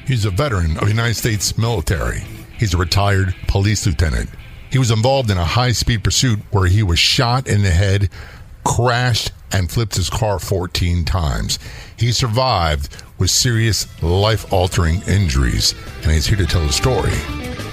He's a veteran of the United States military. He's a retired police lieutenant. He was involved in a high-speed pursuit where he was shot in the head, crashed, and flipped his car 14 times. He survived with serious life-altering injuries, and he's here to tell the story.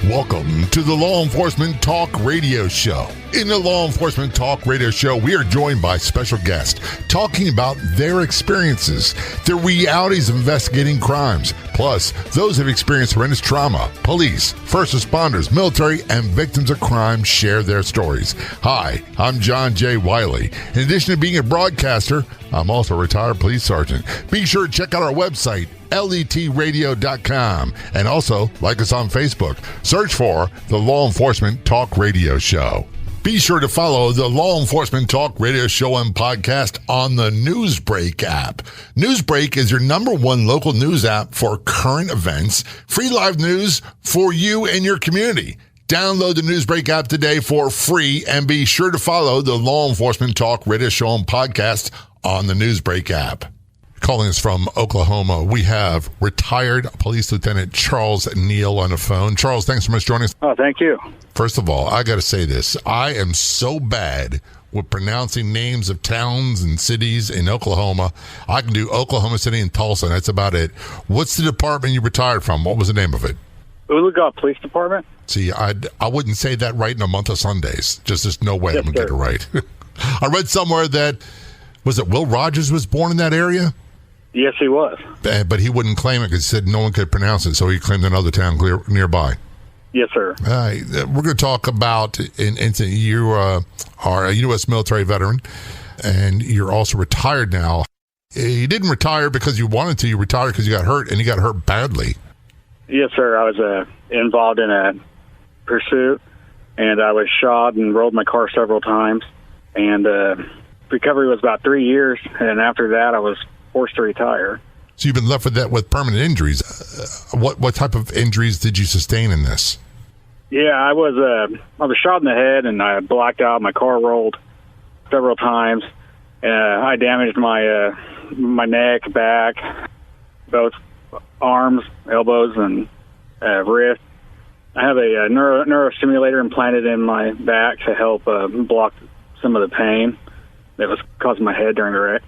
Welcome to the Law Enforcement Talk Radio Show. In the Law Enforcement Talk Radio Show, we are joined by special guests talking about their experiences, the realities of investigating crimes, plus those who have experienced horrendous trauma. Police, first responders, military, and victims of crime share their stories. Hi, I'm John J. Wiley. In addition to being a broadcaster, I'm also a retired police sergeant. Be sure to check out our website, letradio.com, and also like us on Facebook. Search for the Law Enforcement Talk Radio Show. Be sure to follow the Law Enforcement Talk Radio Show and podcast on the Newsbreak app. Newsbreak is your #1 local news app for current events, free live news for you and your community. Download the Newsbreak app today for free, and be sure to follow the Law Enforcement Talk Radio Show and podcast on the Newsbreak app. Calling us from Oklahoma, we have retired Police Lieutenant Charles Neill on the phone. Charles, thanks so much for joining us. Oh, thank you. First of all, I got to say this. I am so bad with pronouncing names of towns and cities in Oklahoma. I can do Oklahoma City and Tulsa, and that's about it. What's the department you retired from? What was the name of it? Oologah Police Department. See, I wouldn't say that right in a month of Sundays. Just there's no way I'm going to get it right. I read somewhere that, was it Will Rogers was born in that area? Yes, he was. But he wouldn't claim it because he said no one could pronounce it, so he claimed another town nearby. Yes, sir. We're going to talk about an incident. You are a U.S. military veteran, and you're also retired now. You didn't retire because you wanted to. You retired because you got hurt, and you got hurt badly. Yes, sir. I was involved in a pursuit, and I was shot and rolled my car several times. And recovery was about 3 years, and after that I was forced to retire. So you've been left with permanent injuries. What type of injuries did you sustain in this? Yeah, I was shot in the head, and I blacked out. My car rolled several times. I damaged my neck, back, both arms, elbows, and wrist. I have a neurostimulator implanted in my back to help block some of the pain that was causing my head during the wreck.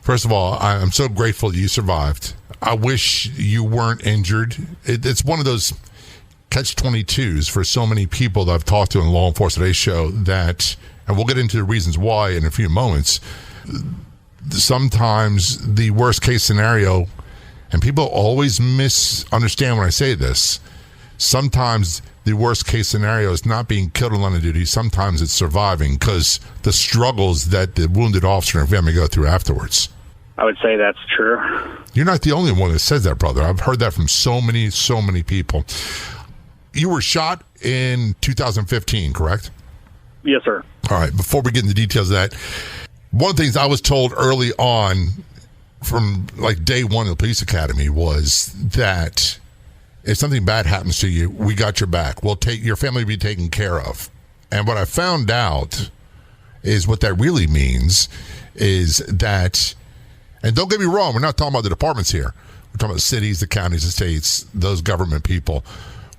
First of all, I'm so grateful you survived. I wish you weren't injured. It's one of those catch-22s for so many people that I've talked to in Law Enforcement Today's show that, and we'll get into the reasons why in a few moments, sometimes the worst-case scenario, and people always misunderstand when I say this, sometimes the worst-case scenario is not being killed in line of duty. Sometimes it's surviving because the struggles that the wounded officer and family go through afterwards. I would say that's true. You're not the only one that says that, brother. I've heard that from so many people. You were shot in 2015, correct? Yes, sir. All right. Before we get into the details of that, one of the things I was told early on from like day one of the police academy was that if something bad happens to you, we got your back. Your family will be taken care of. And what I found out is what that really means is that, and don't get me wrong, we're not talking about the departments here. We're talking about the cities, the counties, the states, those government people.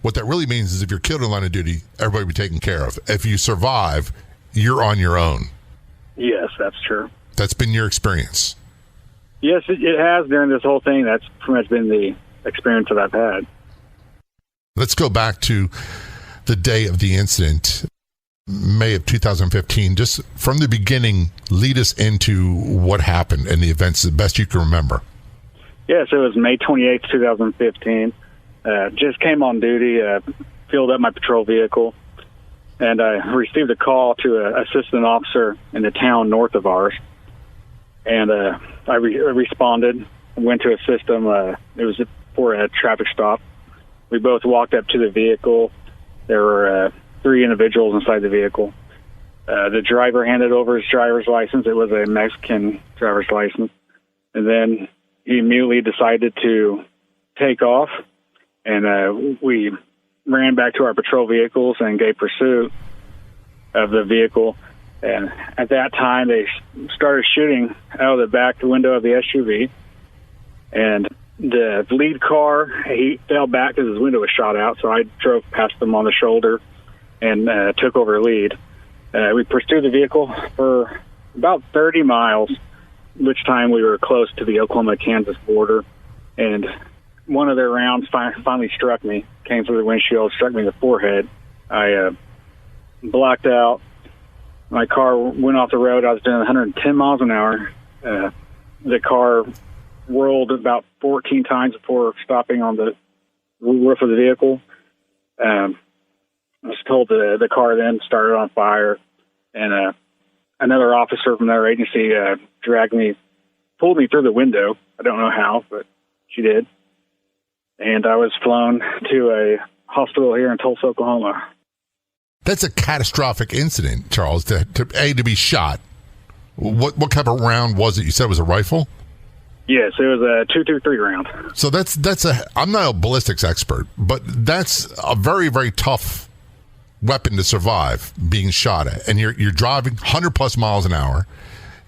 What that really means is if you're killed in line of duty, everybody will be taken care of. If you survive, you're on your own. Yes, that's true. That's been your experience. Yes, it has during this whole thing. That's pretty much been the experience that I've had. Let's go back to the day of the incident, May of 2015. Just from the beginning, lead us into what happened and the events the best you can remember. Yes, it was May 28th, 2015. Just came on duty, filled up my patrol vehicle, and I received a call to an assistant officer in the town north of ours. And I responded, went to assist him. It was for a traffic stop. We both walked up to the vehicle. There were 3 individuals inside the vehicle. The driver handed over his driver's license. It was a Mexican driver's license. And then he immediately decided to take off. And we ran back to our patrol vehicles and gave pursuit of the vehicle. And at that time, they started shooting out of the back window of the SUV. And The lead car, he fell back because his window was shot out, so I drove past him on the shoulder and took over lead. We pursued the vehicle for about 30 miles, which time we were close to the Oklahoma-Kansas border, and one of their rounds finally struck me, came through the windshield, struck me in the forehead. I blacked out. My car went off the road. I was doing 110 miles an hour. The car whirled about 14 times before stopping on the roof of the vehicle. I was told the car then started on fire, and another officer from their agency pulled me through the window. I don't know how, but she did. And I was flown to a hospital here in Tulsa, Oklahoma. That's a catastrophic incident, Charles, to be shot. What type of round was it? You said it was a rifle? Yes, it was a .223 round. So I'm not a ballistics expert, but that's a very, very tough weapon to survive being shot at. And you're driving 100 plus miles an hour.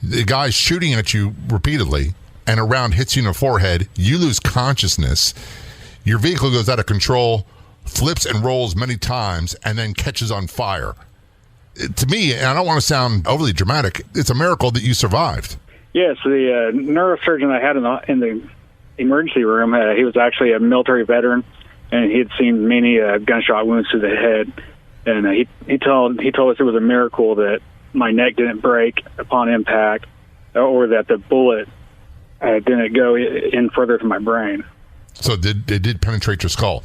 The guy's shooting at you repeatedly, and a round hits you in the forehead. You lose consciousness. Your vehicle goes out of control, flips and rolls many times, and then catches on fire. To me, and I don't want to sound overly dramatic, it's a miracle that you survived. Yes, the neurosurgeon I had in the emergency room, he was actually a military veteran, and he had seen many gunshot wounds to the head. And he told us it was a miracle that my neck didn't break upon impact, or that the bullet didn't go in further to my brain. So it did penetrate your skull?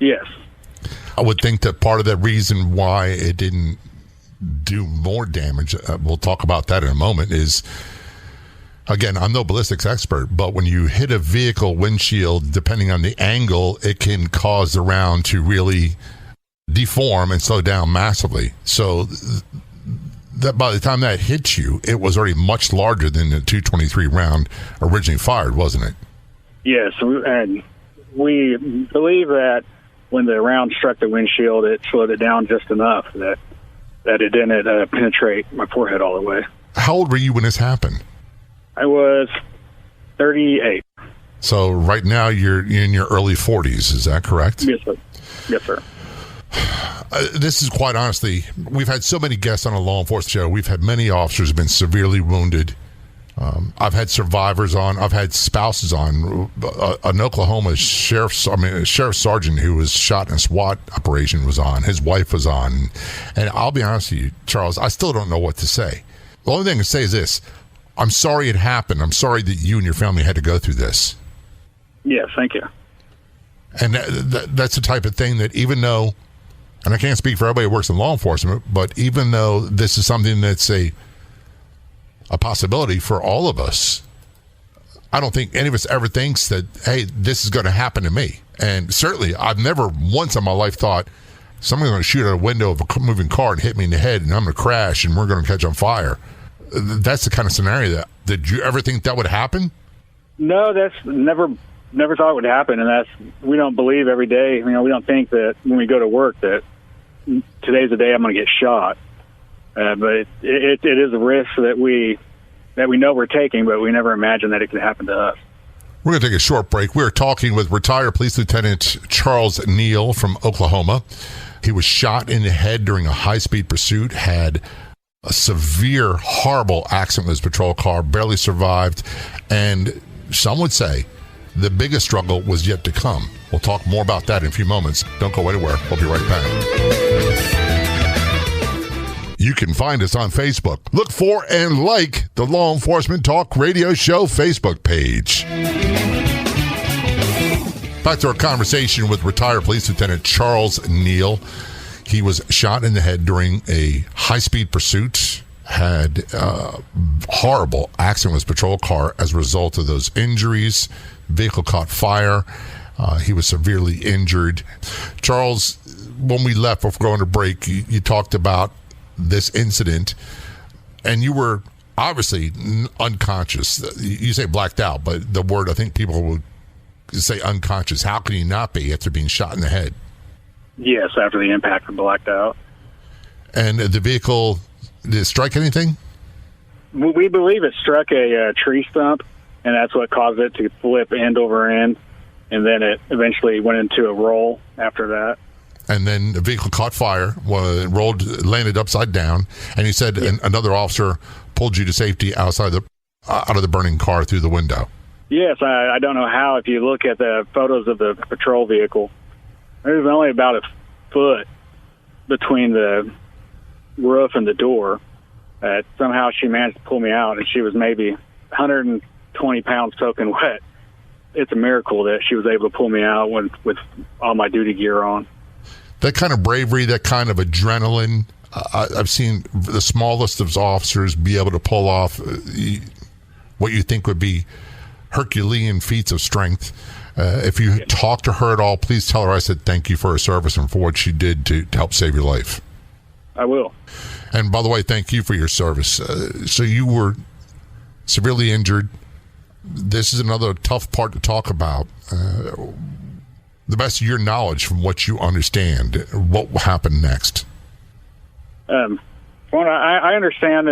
Yes. I would think that part of the reason why it didn't do more damage, we'll talk about that in a moment, is, again, I'm no ballistics expert, but when you hit a vehicle windshield, depending on the angle, it can cause the round to really deform and slow down massively. So that by the time that hit you, it was already much larger than the .223 round originally fired, wasn't it? Yes, and we believe that when the round struck the windshield, it slowed it down just enough that it didn't penetrate my forehead all the way. How old were you when this happened? I was 38. So right now you're in your early 40s, is that correct? Yes, sir. Yes, sir. This is quite honestly, we've had so many guests on a law enforcement show. We've had many officers who've been severely wounded. I've had survivors on. I've had spouses on. An Oklahoma sheriff sergeant who was shot in a SWAT operation was on. His wife was on. And I'll be honest with you, Charles, I still don't know what to say. The only thing I can say is this. I'm sorry it happened. I'm sorry that you and your family had to go through this. Yes, thank you. And that's the type of thing that even though, and I can't speak for everybody who works in law enforcement, but even though this is something that's a possibility for all of us, I don't think any of us ever thinks that, hey, this is going to happen to me. And certainly, I've never once in my life thought somebody's going to shoot out a window of a moving car and hit me in the head and I'm going to crash and we're going to catch on fire. That's the kind of scenario that, did you ever think that would happen? No, that's never thought it would happen. And we don't believe every day, we don't think that when we go to work that today's the day I'm going to get shot. But it is a risk that we know we're taking, but we never imagined that it could happen to us. We're going to take a short break. We're talking with retired Police Lieutenant Charles Neill from Oklahoma. He was shot in the head during a high-speed pursuit, had a severe, horrible accident with his patrol car, barely survived, and some would say the biggest struggle was yet to come. We'll talk more about that in a few moments. Don't go anywhere. We'll be right back. You can find us on Facebook. Look for and like the Law Enforcement Talk Radio Show Facebook page. Back to our conversation with retired Police Lieutenant Charles Neill. He was shot in the head during a high-speed pursuit, had a horrible accident with his patrol car as a result of those injuries. Vehicle caught fire. He was severely injured. Charles, when we left before going to break, you talked about this incident, and you were obviously unconscious. You say blacked out, but the word I think people would say unconscious. How can you not be after being shot in the head? Yes, after the impact, I blacked out. And the vehicle, did it strike anything? We believe it struck a tree stump, and that's what caused it to flip end over end, and then it eventually went into a roll after that. And then the vehicle caught fire, landed upside down, and you said another officer pulled you to safety out of the burning car through the window. Yes, I don't know how. If you look at the photos of the patrol vehicle, there's only about a foot between the roof and the door. Somehow she managed to pull me out, and she was maybe 120 pounds soaking wet. It's a miracle that she was able to pull me out with all my duty gear on. That kind of bravery, that kind of adrenaline, I've seen the smallest of officers be able to pull off what you think would be Herculean feats of strength. If you talk to her at all, please tell her I said thank you for her service and for what she did to help save your life. I will. And by the way, thank you for your service. So you were severely injured. This is another tough part to talk about. The best of your knowledge from what you understand, what will happen next? Well, I understand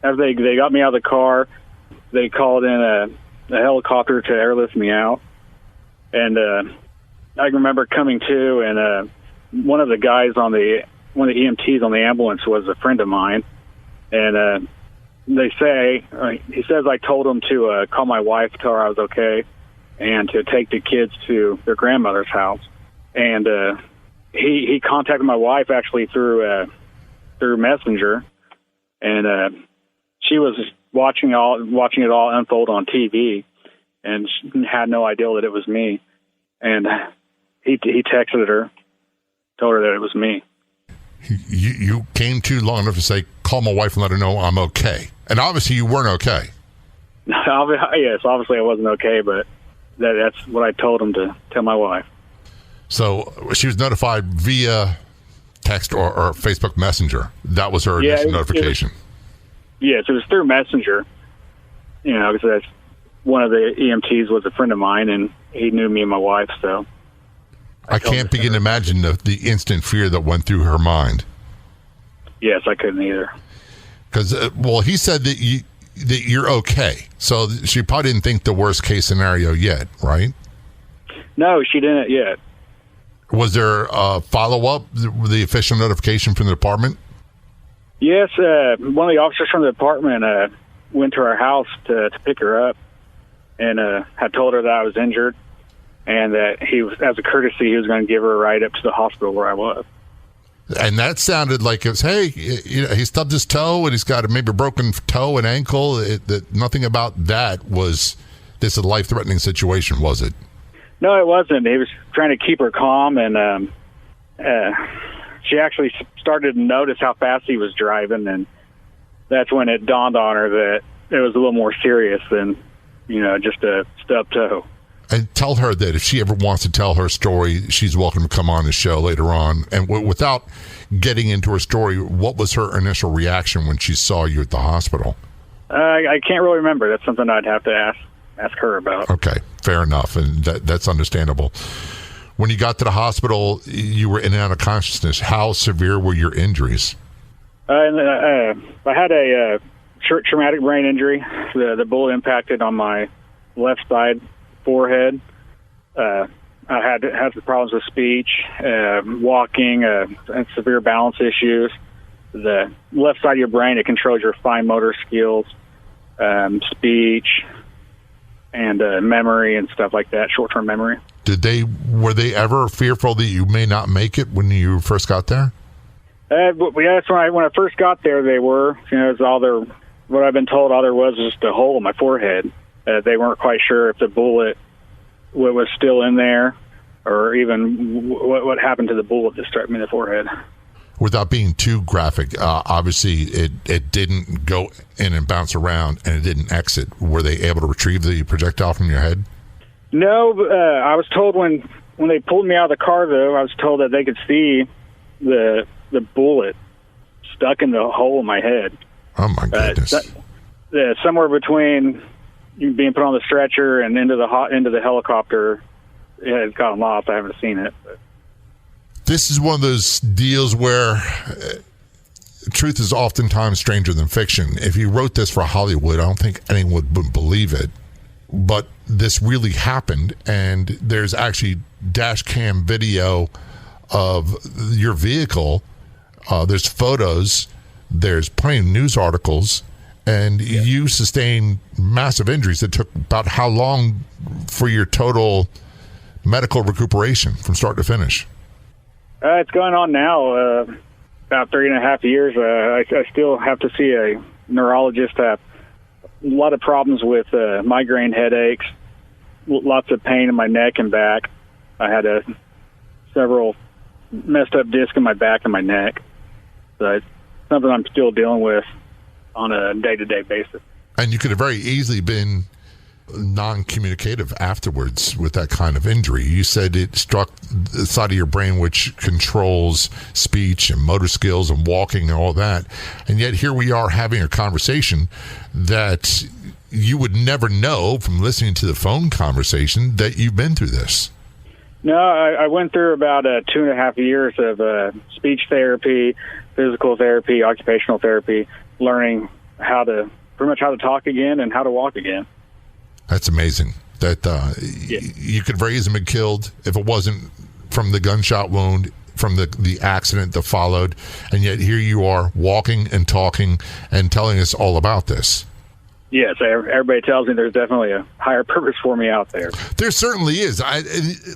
as they got me out of the car, they called in a helicopter to airlift me out. And I remember coming to, and one of the guys one of the EMTs on the ambulance was a friend of mine. And he says I told him to call my wife, tell her I was okay, and to take the kids to their grandmother's house. And he contacted my wife actually through Messenger, and she was watching it all unfold on TV, and she had no idea that it was me. And he texted her, told her that it was me. You came to long enough to say, call my wife and let her know I'm okay. And obviously you weren't okay. Yes, obviously I wasn't okay, but that's what I told him to tell my wife. So she was notified via text or Facebook Messenger. That was her initial notification. Yes, it was through Messenger. Because one of the EMTs was a friend of mine, and he knew me and my wife, so. I can't begin to imagine the instant fear that went through her mind. Yes, I couldn't either. Because, he said that you're okay. So she probably didn't think the worst case scenario yet, right? No, she didn't yet. Was there a follow-up, the official notification from the department? Yes, one of the officers from the department went to our house to pick her up, and had told her that I was injured, and that he was, as a courtesy, he was going to give her a ride up to the hospital where I was. And that sounded like it was, hey, he stubbed his toe and he's got maybe a broken toe and ankle. Nothing about that was this a life-threatening situation, was it? No, it wasn't. He was trying to keep her calm, and she actually started to notice how fast he was driving, and that's when it dawned on her that it was a little more serious than, just a stubbed toe. And tell her that if she ever wants to tell her story, she's welcome to come on the show later on. And without getting into her story, what was her initial reaction when she saw you at the hospital? I can't really remember. That's something I'd have to ask her about. Okay, fair enough, and that's understandable. When you got to the hospital, you were in and out of consciousness. How severe were your injuries? I had a traumatic brain injury. The bullet impacted on my left side forehead. I had some problems with speech, walking, and severe balance issues. The left side of your brain, it controls your fine motor skills, speech, and memory and stuff like that, short-term memory. Were they ever fearful that you may not make it when you first got there? Yes, when I first got there, they were. It was what I've been told, all there was just a hole in my forehead. They weren't quite sure if the bullet was still in there, or even what happened to the bullet that struck me in the forehead. Without being too graphic, obviously it didn't go in and bounce around, and it didn't exit. Were they able to retrieve the projectile from your head? No, I was told when they pulled me out of the car, though, I was told that they could see the bullet stuck in the hole in my head. Oh, my goodness. Somewhere between being put on the stretcher and into the helicopter, it had gotten lost. I haven't seen it. But. This is one of those deals where truth is oftentimes stranger than fiction. If you wrote this for Hollywood, I don't think anyone would believe it. But this really happened, and there's actually dash cam video of your vehicle. There's photos. There's plenty of news articles. And you sustained massive injuries that took about how long for your total medical recuperation from start to finish? It's going on now, about 3.5 years. I still have to see a neurologist. I have a lot of problems with migraine headaches, lots of pain in my neck and back. I had several messed up discs in my back and my neck. So it's something I'm still dealing with on a day-to-day basis. And you could have very easily been non-communicative afterwards with that kind of injury. You said it struck the side of your brain which controls speech and motor skills and walking and all that. And yet here we are having a conversation that you would never know from listening to the phone conversation that you've been through this. No, I went through about 2.5 years of speech therapy, physical therapy, occupational therapy, learning pretty much how to talk again and how to walk again. That's amazing. That you could have easily been killed if it wasn't from the gunshot wound, from the accident that followed, and yet here you are walking and talking and telling us all about this. Yes, everybody tells me there's definitely a higher purpose for me out there. There certainly is.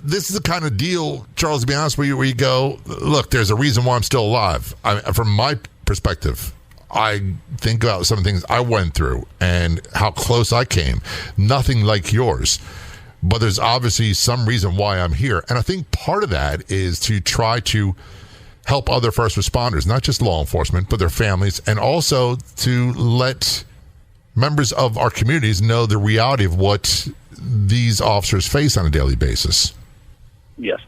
This is the kind of deal, Charles, to be honest with you, where you go, look, there's a reason why I'm still alive. From my perspective, I think about some of the things I went through and how close I came. Nothing like yours. But there's obviously some reason why I'm here. And I think part of that is to try to help other first responders, not just law enforcement, but their families, and also to let members of our communities know the reality of what these officers face on a daily basis. Yes.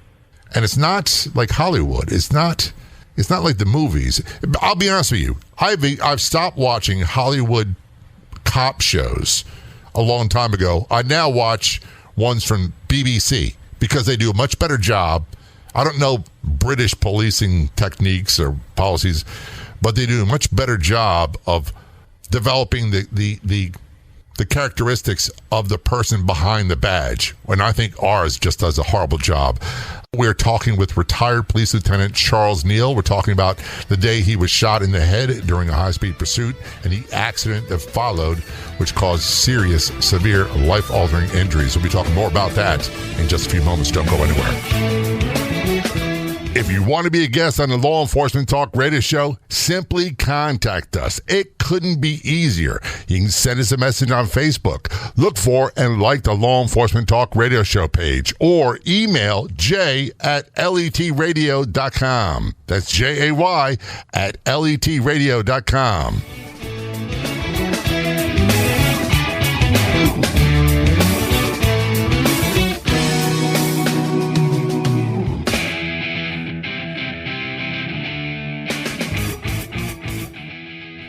And it's not like Hollywood. It's not like the movies. I'll be honest with you. I've stopped watching Hollywood cop shows a long time ago. I now watch ones from BBC because they do a much better job. I don't know British policing techniques or policies, but they do a much better job of developing the characteristics of the person behind the badge. And I think ours just does a horrible job. We're talking with retired Police Lieutenant Charles Neill. We're talking about the day he was shot in the head during a high-speed pursuit and the accident that followed, which caused serious, severe, life-altering injuries. We'll be talking more about that in just a few moments. Don't go anywhere. If you want to be a guest on the Law Enforcement Talk radio show, simply contact us. It couldn't be easier. You can send us a message on Facebook. Look for and like the Law Enforcement Talk radio show page, or email jay@letradio.com. That's JAY@letradio.com.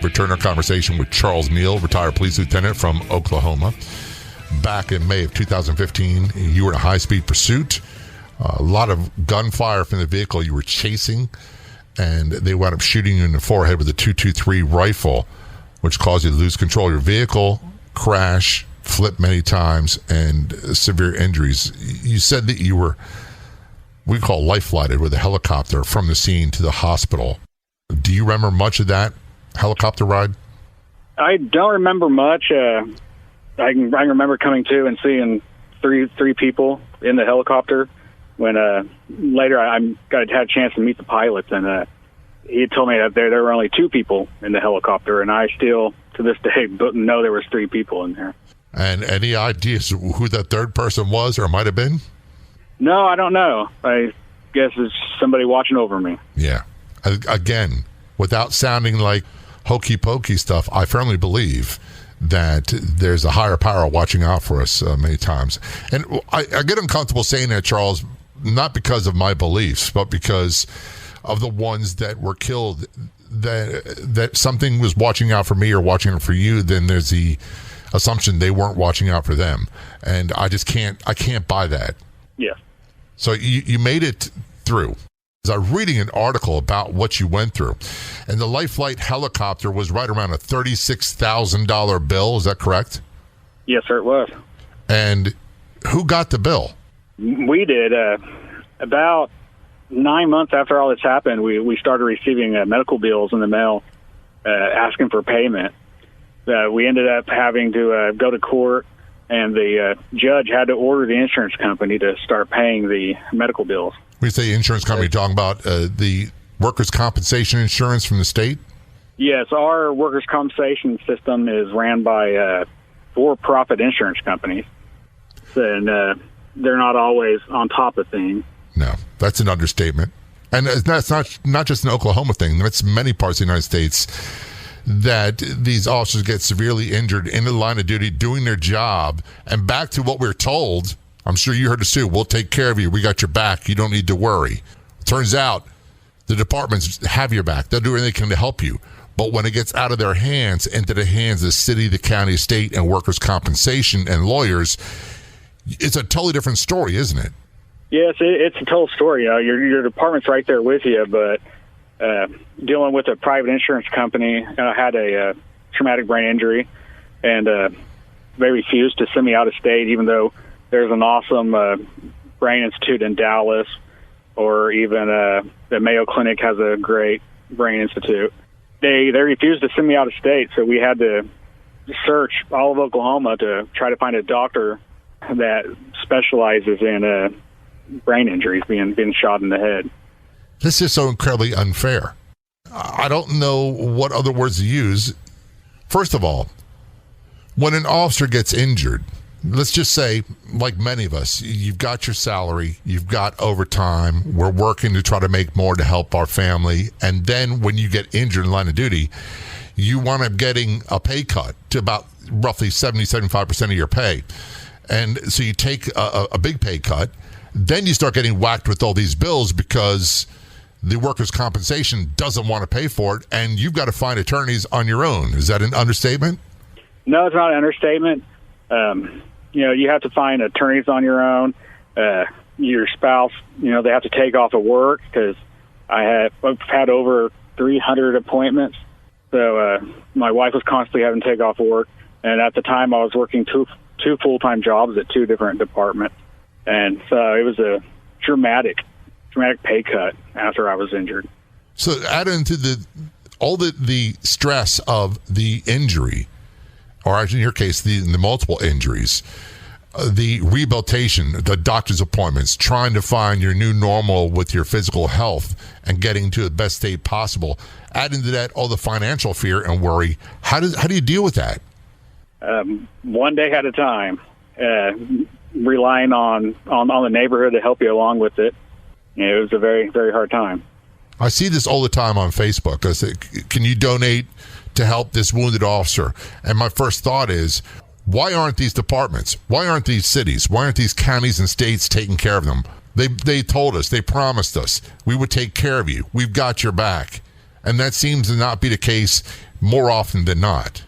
Return our conversation with Charles Neill, retired police lieutenant from Oklahoma. Back in May of 2015, you were in a high-speed pursuit. A lot of gunfire from the vehicle you were chasing, and they wound up shooting you in the forehead with a .223 rifle, which caused you to lose control of your vehicle, crash, flip many times, and severe injuries. You said that you were, we call life-flighted with a helicopter from the scene to the hospital. Do you remember much of that helicopter ride? I don't remember much. I can remember coming to and seeing three people in the helicopter. When later I had a chance to meet the pilots, and he had told me that there were only 2 people in the helicopter, and I still to this day know there was 3 people in there. And any ideas who that third person was or might have been? No, I don't know. I guess it's somebody watching over me. Yeah. Again, without sounding like hokey pokey stuff, I firmly believe that there's a higher power watching out for us many times. And I get uncomfortable saying that, Charles, not because of my beliefs, but because of the ones that were killed, that something was watching out for me or watching out for you. Then there's the assumption they weren't watching out for them. And I just can't buy that. Yeah. So you made it through. I was reading an article about what you went through, and the Life Flight helicopter was right around a $36,000 bill. Is that correct? Yes, sir, it was. And who got the bill? We did. About 9 months after all this happened, we started receiving medical bills in the mail asking for payment. We ended up having to go to court, and the judge had to order the insurance company to start paying the medical bills. When you say insurance company, you're talking about the workers' compensation insurance from the state? Yes, our workers' compensation system is ran by for-profit insurance companies, and they're not always on top of things. No, that's an understatement. And that's not just an Oklahoma thing. That's many parts of the United States that these officers get severely injured in the line of duty doing their job. And back to what we're told, I'm sure you heard it too, we'll take care of you. We got your back. You don't need to worry. Turns out the departments have your back. They'll do anything they can to help you. But when it gets out of their hands, into the hands of the city, the county, state, and workers' compensation and lawyers, it's a totally different story, isn't it? Yes, it's a total story. Your department's right there with you, but dealing with a private insurance company, I had a traumatic brain injury, and they refused to send me out of state, even though there's an awesome brain institute in Dallas, or even the Mayo Clinic has a great brain institute. They refused to send me out of state, so we had to search all of Oklahoma to try to find a doctor that specializes in brain injuries, being shot in the head. This is so incredibly unfair. I don't know what other words to use. First of all, when an officer gets injured, let's just say, like many of us, you've got your salary, you've got overtime, we're working to try to make more to help our family, and then when you get injured in line of duty, you wind up getting a pay cut to about roughly 70-75% of your pay. And so you take a big pay cut, then you start getting whacked with all these bills because the workers' compensation doesn't want to pay for it, and you've got to find attorneys on your own. Is that an understatement? No, it's not an understatement. You have to find attorneys on your own. Your spouse, they have to take off of work, because I've had over 300 appointments. So my wife was constantly having to take off of work, and at the time I was working two full-time jobs at two different departments. And so it was a dramatic pay cut after I was injured. So add into all the stress of the injury, or actually in your case, the multiple injuries, the rehabilitation, the doctor's appointments, trying to find your new normal with your physical health and getting to the best state possible. Add into that all the financial fear and worry. How do you deal with that? One day at a time, relying on the neighborhood to help you along with it. It was a very, very hard time. I see this all the time on Facebook. I say, can you donate to help this wounded officer? And my first thought is, why aren't these departments, why aren't these cities, why aren't these counties and states taking care of them? They told us, they promised us, we would take care of you. We've got your back. And that seems to not be the case more often than not.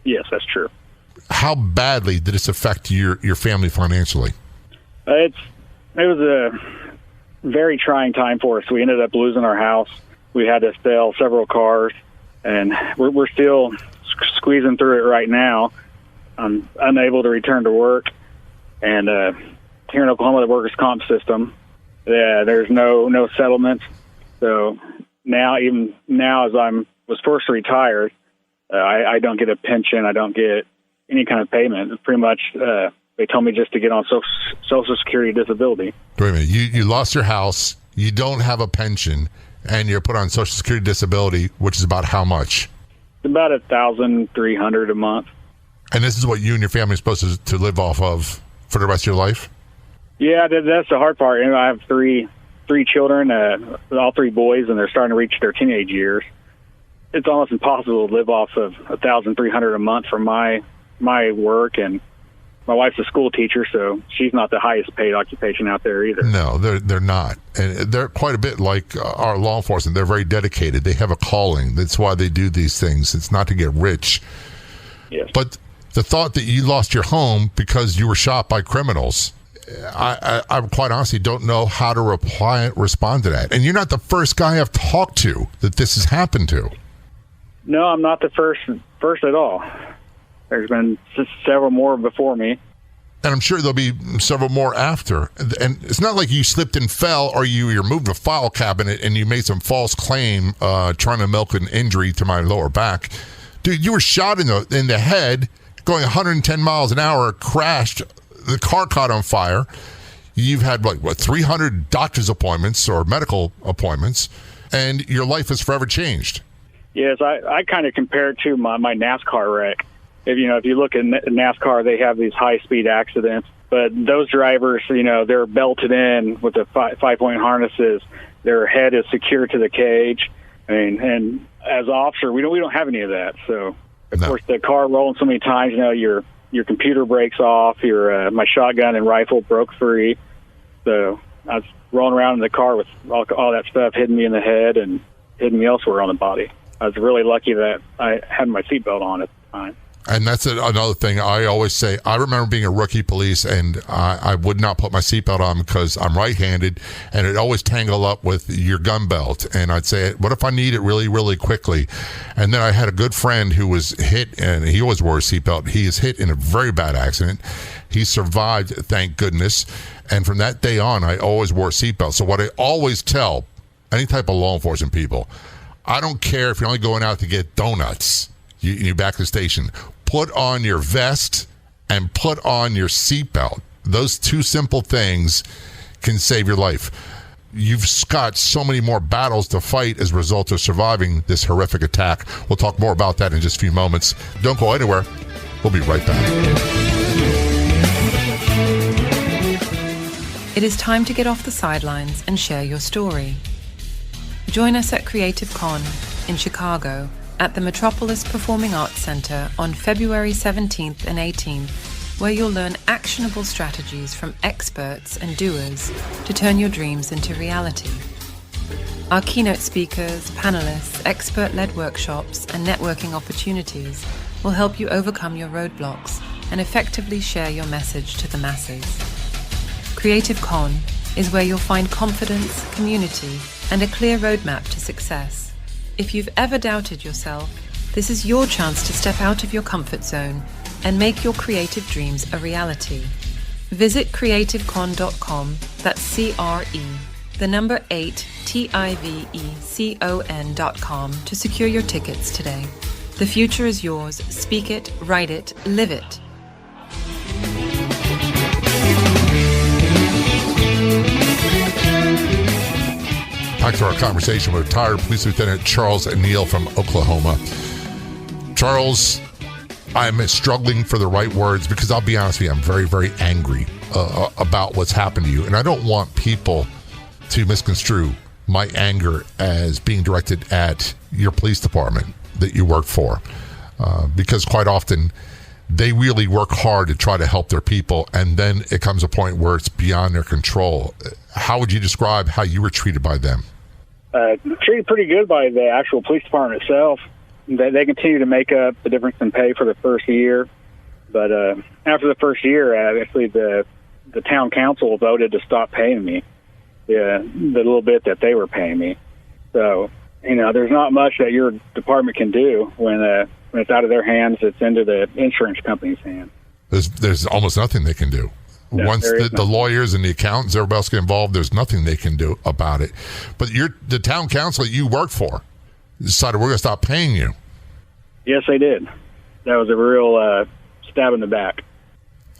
Yes, that's true. How badly did this affect your family financially? It was a very trying time for us. We ended up losing our house. We had to sell several cars, and we're still squeezing through it right now. I'm unable to return to work, and here in Oklahoma, the workers' comp system, there's no settlements. So even now, as I was forced to retire, I don't get a pension. I don't get any kind of payment. It's pretty much they told me just to get on Social Security disability. Wait a minute. You lost your house, you don't have a pension, and you're put on Social Security disability, which is about how much? About $1,300 a month. And this is what you and your family are supposed to live off of for the rest of your life? Yeah, that's the hard part. I have three children, all three boys, and they're starting to reach their teenage years. It's almost impossible to live off of $1,300 a month for my work, and my wife's a school teacher, so she's not the highest paid occupation out there either. No, they're not. And they're quite a bit like our law enforcement. They're very dedicated. They have a calling. That's why they do these things. It's not to get rich. Yes. But the thought that you lost your home because you were shot by criminals, I quite honestly don't know how to respond to that. And you're not the first guy I've talked to that this has happened to. No, I'm not the first at all. There's been several more before me. And I'm sure there'll be several more after. And it's not like you slipped and fell or you moved a file cabinet and you made some false claim trying to milk an injury to my lower back. Dude, you were shot in the head, going 110 miles an hour, crashed. The car caught on fire. You've had, 300 doctor's appointments or medical appointments, and your life has forever changed. Yes, I kind of compare it to my NASCAR wreck. If you look at NASCAR, they have these high-speed accidents, but those drivers, they're belted in with the five-point harnesses. Their head is secured to the cage. And as an officer, we don't have any of that. So, of course, the car rolling so many times, your computer breaks off. My shotgun and rifle broke free. So I was rolling around in the car with all that stuff hitting me in the head and hitting me elsewhere on the body. I was really lucky that I had my seatbelt on at the time. And that's another thing I always say. I remember being a rookie police, and I would not put my seatbelt on because I'm right-handed, and it always tangled up with your gun belt. And I'd say, what if I need it really, really quickly? And then I had a good friend who was hit, and he always wore a seatbelt. He is hit in a very bad accident. He survived, thank goodness. And from that day on, I always wore a seatbelt. So what I always tell any type of law enforcement people, I don't care if you're only going out to get donuts. You back to the station. Put on your vest and put on your seatbelt. Those two simple things can save your life. You've got so many more battles to fight as a result of surviving this horrific attack. We'll talk more about that in just a few moments. Don't go anywhere. We'll be right back. It is time to get off the sidelines and share your story. Join us at Creative Con in Chicago at the Metropolis Performing Arts Center on February 17th and 18th, where you'll learn actionable strategies from experts and doers to turn your dreams into reality. Our keynote speakers, panelists, expert-led workshops, and networking opportunities will help you overcome your roadblocks and effectively share your message to the masses. Creative Con is where you'll find confidence, community, and a clear roadmap to success. If you've ever doubted yourself, this is your chance to step out of your comfort zone and make your creative dreams a reality. Visit creativecon.com, that's C-R-E, the number 8, TIVECON.com to secure your tickets today. The future is yours. Speak it, write it, live it. Back to our conversation with retired Police Lieutenant Charles Neill from Oklahoma. Charles, I'm struggling for the right words because I'll be honest with you, I'm very, very angry about what's happened to you. And I don't want people to misconstrue my anger as being directed at your police department that you work for. Because quite often they really work hard to try to help their people, and then it comes a point where it's beyond their control. How would you describe how you were treated by them? Treated pretty good by the actual police department itself. They continue to make up the difference in pay for the first year. But after the first year, actually the town council voted to stop paying me the little bit that they were paying me. So, there's not much that your department can do when it's out of their hands. It's into the insurance company's hands. There's almost nothing they can do. No, once the lawyers and the accountants, everybody else get involved, there's nothing they can do about it. But the town council that you work for decided we're going to stop paying you. Yes, they did. That was a real stab in the back.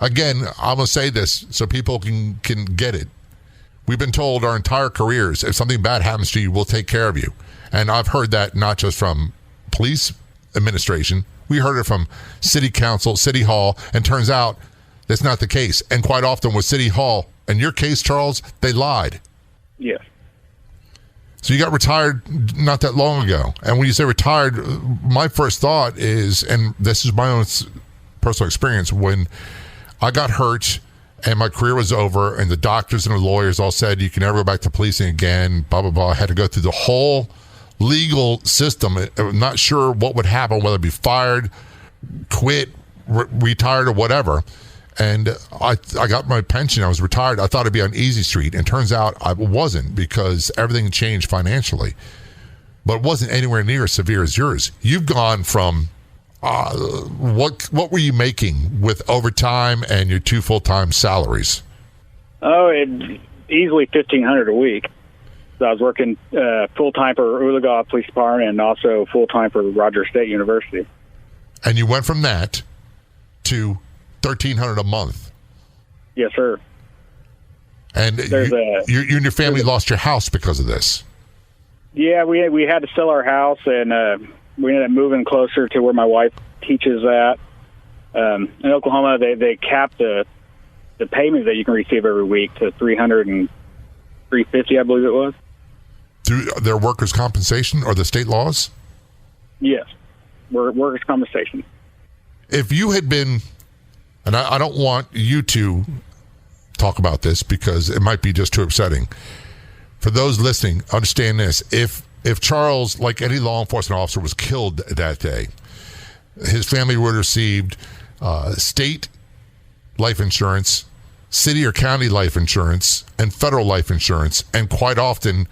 Again, I'm going to say this so people can get it. We've been told our entire careers, if something bad happens to you, we'll take care of you. And I've heard that not just from police administration. We heard it from city council, city hall, and turns out that's not the case. And quite often with City Hall, in your case, Charles, they lied. Yes. So you got retired not that long ago. And when you say retired, my first thought is, and this is my own personal experience, when I got hurt and my career was over and the doctors and the lawyers all said, you can never go back to policing again, blah, blah, blah. I had to go through the whole legal system. I'm not sure what would happen, whether it be fired, quit, retired, or whatever. And I got my pension. I was retired. I thought I'd be on Easy Street. And turns out I wasn't, because everything changed financially. But it wasn't anywhere near as severe as yours. You've gone from, what were you making with overtime and your 2 full-time salaries? Oh, easily $1,500 a week. So I was working full-time for Oologah Police Department and also full-time for Rogers State University. And you went from that to $1,300 a month. Yes, sir. And you and your family lost your house because of this. Yeah, we had to sell our house, and we ended up moving closer to where my wife teaches at. In Oklahoma, they capped the payment that you can receive every week to $300 and $350, I believe it was. Through their workers' compensation or the state laws? Yes, workers' compensation. If you had been, and I don't want you to talk about this because it might be just too upsetting. For those listening, understand this. If Charles, like any law enforcement officer, was killed that day, his family would have received state life insurance, city or county life insurance, and federal life insurance, and quite often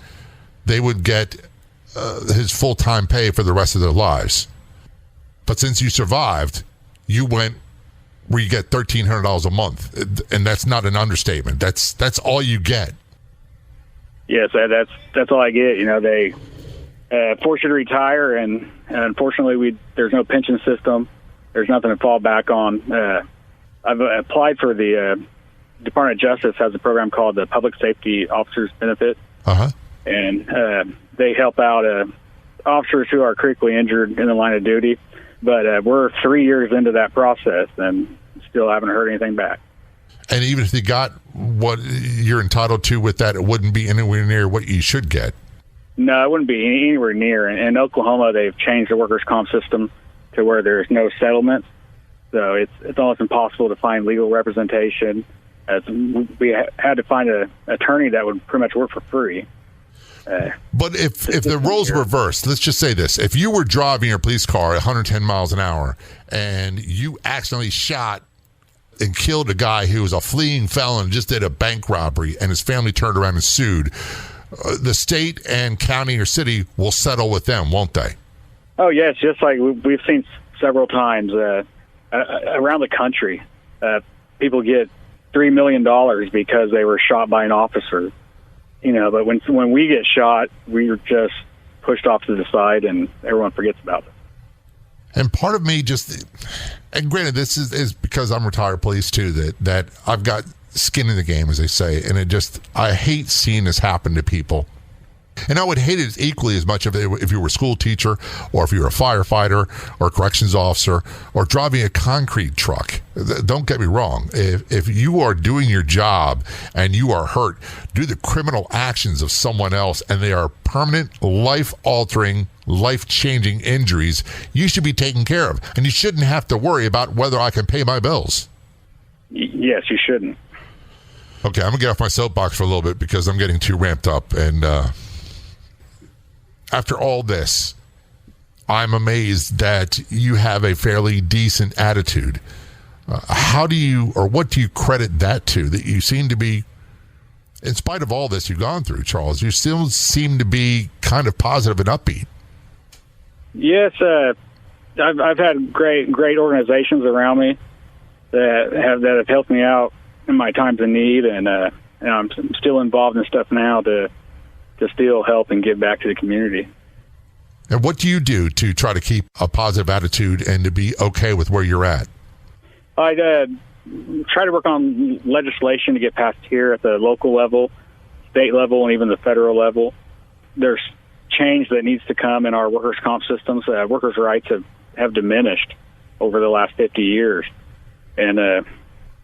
they would get his full-time pay for the rest of their lives. But since you survived, you went where you get $1,300 a month, and that's not an understatement. That's all you get. Yes, that's all I get. You know, they force you to retire, and unfortunately, there's no pension system. There's nothing to fall back on. I've applied for the Department of Justice has a program called the Public Safety Officers Benefit, and they help out officers who are critically injured in the line of duty. But we're 3 years into that process and still haven't heard anything back. And even if you got what you're entitled to with that, it wouldn't be anywhere near what you should get. No, it wouldn't be anywhere near. In Oklahoma, they've changed the workers' comp system to where there's no settlements. So it's almost impossible to find legal representation. We had to find an attorney that would pretty much work for free. But if the roles were reversed, let's just say this. If you were driving your police car at 110 miles an hour and you accidentally shot and killed a guy who was a fleeing felon and just did a bank robbery and his family turned around and sued, the state and county or city will settle with them, won't they? Oh, yes, just like we've seen several times around the country. People get $3 million because they were shot by an officer. You know, but when we get shot, we're just pushed off to the side and everyone forgets about it. And part of me and granted, this is because I'm retired police too, that I've got skin in the game, as they say, and I hate seeing this happen to people. And I would hate it equally as much if you were a school teacher or if you were a firefighter or a corrections officer or driving a concrete truck. Don't get me wrong. If you are doing your job and you are hurt due to the criminal actions of someone else and they are permanent, life-altering, life-changing injuries, you should be taken care of. And you shouldn't have to worry about whether I can pay my bills. Yes, you shouldn't. Okay, I'm going to get off my soapbox for a little bit because I'm getting too ramped up. And after all this, I'm amazed that you have a fairly decent attitude. What do you credit that to? That you seem to be, in spite of all this you've gone through, Charles, you still seem to be kind of positive and upbeat. Yes, I've had great organizations around me that have helped me out in my times of need, and I'm still involved in stuff now to still help and give back to the community. And what do you do to try to keep a positive attitude and to be okay with where you're at? I try to work on legislation to get passed here at the local level, state level, and even the federal level. There's change that needs to come in our workers' comp systems. Workers' rights have diminished over the last 50 years. And,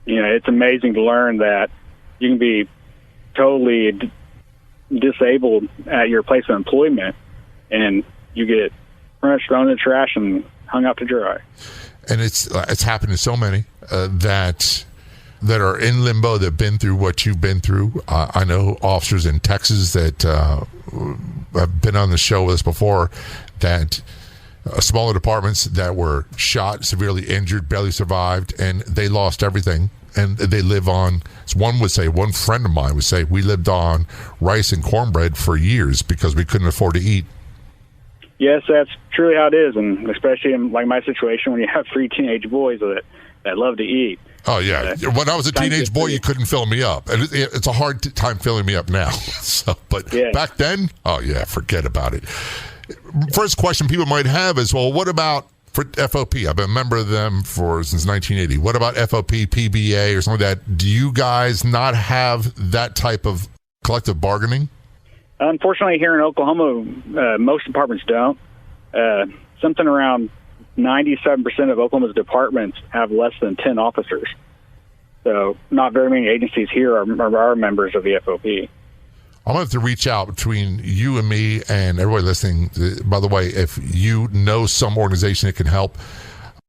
it's amazing to learn that you can be totally disabled at your place of employment and you get pretty much thrown in the trash and hung out to dry. And it's happened to so many that are in limbo, that have been through what you've been through. I know officers in Texas that have been on the show with us before, that smaller departments that were shot, severely injured, barely survived, and they lost everything. and they live on, one friend of mine would say, we lived on rice and cornbread for years because we couldn't afford to eat. Yes, that's truly how it is, and especially in like my situation when you have 3 teenage boys that love to eat. Oh, yeah. When I was a teenage boy, you couldn't fill me up. And it's a hard time filling me up now. Back then, oh, yeah, forget about it. First question people might have is, well, what about for FOP? I've been a member of them since 1980. What about FOP, PBA, or something like that? Do you guys not have that type of collective bargaining? Unfortunately, here in Oklahoma, most departments don't. Something around 97% of Oklahoma's departments have less than 10 officers. So not very many agencies here are members of the FOP. I'm going to have to reach out between you and me and everybody listening. By the way, if you know some organization that can help,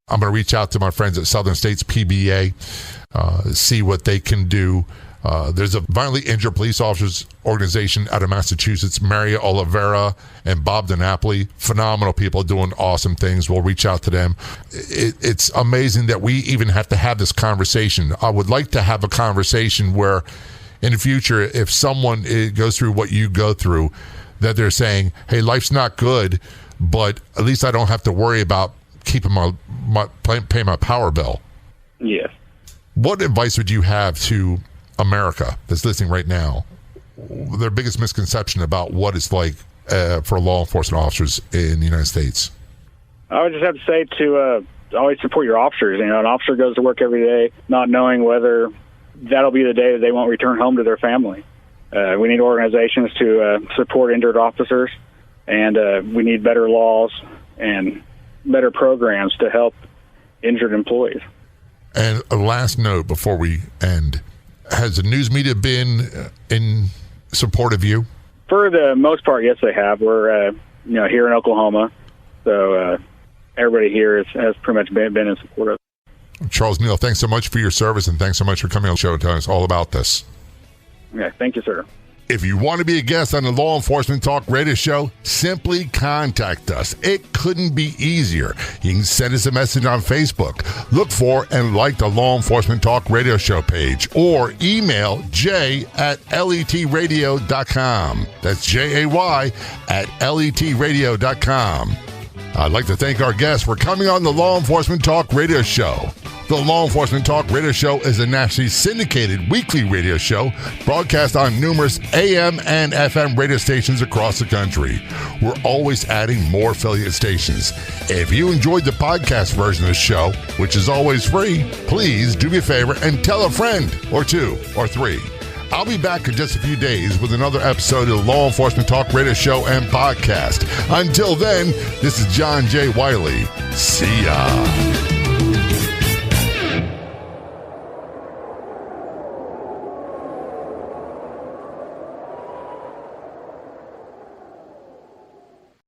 I'm going to reach out to my friends at Southern States PBA, see what they can do. There's a violently injured police officers organization out of Massachusetts, Maria Oliveira and Bob DiNapoli. Phenomenal people doing awesome things. We'll reach out to them. It's amazing that we even have to have this conversation. I would like to have a conversation where in the future, if someone goes through what you go through, that they're saying, hey, life's not good, but at least I don't have to worry about keeping paying my power bill. Yes. What advice would you have to America that's listening right now, their biggest misconception about what it's like for law enforcement officers in the United States? I would just have to say to always support your officers. You know, an officer goes to work every day not knowing whether that'll be the day that they won't return home to their family. We need organizations to support injured officers, and we need better laws and better programs to help injured employees. And a last note before we end. Has the news media been in support of you? For the most part, yes, they have. We're here in Oklahoma, so everybody here has pretty much been in support of it. Charles Neill, thanks so much for your service, and thanks so much for coming on the show and telling us all about this. Yeah, thank you, sir. If you want to be a guest on the Law Enforcement Talk radio show, simply contact us. It couldn't be easier. You can send us a message on Facebook. Look for and like the Law Enforcement Talk radio show page, or email jay@letradio.com. That's JAY@letradio.com. I'd like to thank our guests for coming on the Law Enforcement Talk radio show. The Law Enforcement Talk radio show is a nationally syndicated weekly radio show broadcast on numerous AM and FM radio stations across the country. We're always adding more affiliate stations. If you enjoyed the podcast version of the show, which is always free, please do me a favor and tell a friend or 2 or 3. I'll be back in just a few days with another episode of the Law Enforcement Talk radio show and podcast. Until then, this is John J. Wiley. See ya.